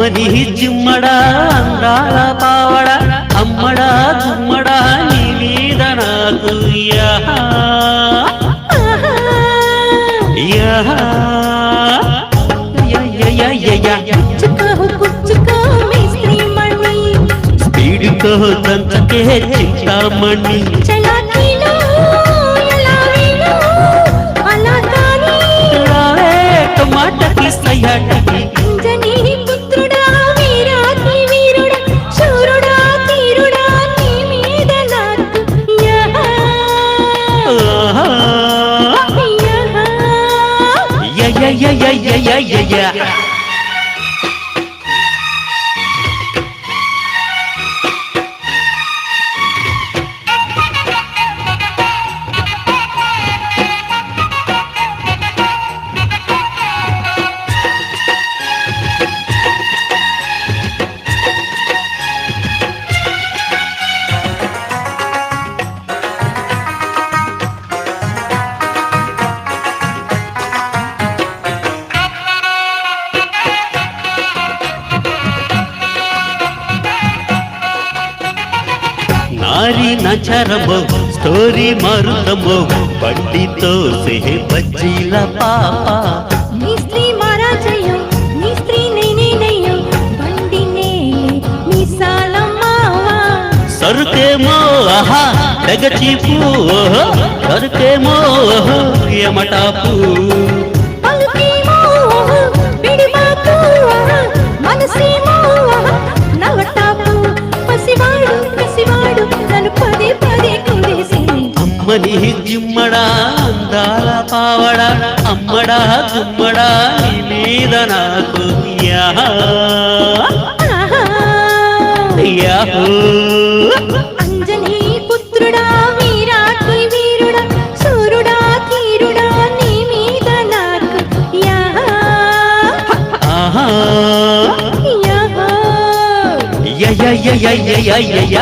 అమ్మని జిమ్మడా అందాల పావడ అమ్మడా గుమ్మడా నీ మీద నాకు యహా యహా స్పీడ్తో దంచకే చింతామణి టమాటకి సయ్యాటకి नारी नचरमो स्टोरी मारुतमो बंडितो से बच्चीला पापा मिस्त्री मारा जयो मिस्त्री नहीं नहीं बंडी ने मिसाला मावा सरके मोहा लगची पू सरके मोह यमटापू पलकी मोह बिड़बापू मनसी मोह नवटापू पसिवाडू पसिवाडू ननु पदे पदे कुलेसी అమ్మని జిమ్మడా అందాల పావడ అమ్మడా గుమ్మడా నీ మీద నాకు యహా యహో అంజనీ పుత్రుడా వీరాకి వీరుడా సూరుడా తీరుడా నీ మీద నాకు యహా ఆహా యహా యయయయయయయయయ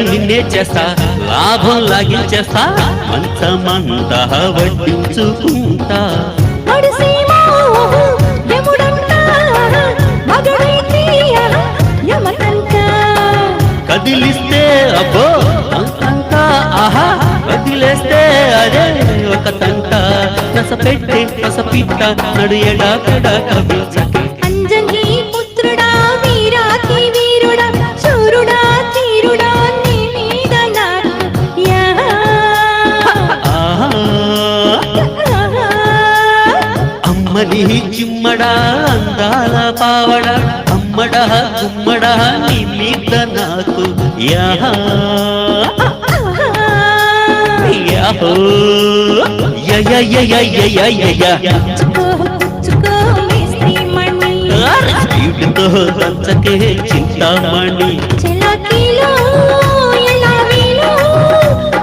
నిన్నే చేస్తా లాభం లాగించేస్తా మంచమంతా వడ్డించుకుంటా కదిలిస్తే అబ్బో అంతంత ఆహా వదిలేస్తే అదే ఒక తంట రసపెట్టే రసపిట్ట నడు ఎడాకడా కవిచకే అంజనీ పుత్రుడా వీరాకి వీరుడా శూరుడా తీరుడా నీ మీద నాకు యహా అమ్మని జిమ్మడా అందాల పావడ అమ్మడా గుమ్మడా నీ మీద నాకు యహా యహో యయయయయయయయ స్పీడ్తో దంచకే చింతామణి చలాకీలో ఎలావీలో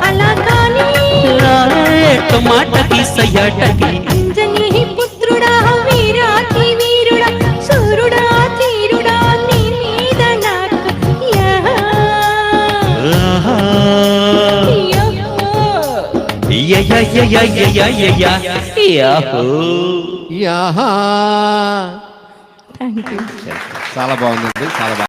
అలా కాని టమాటకి సయ్యాటకి అంజనీ పుత్రుడా వీరాకి వీరుడా సూరుడా తీరుడా నీ మీద నాకు యహా యయయయయయయయ యహో యహా. థాంక్యూ. చాలా బాగుందండి, చాలా బాగుంది.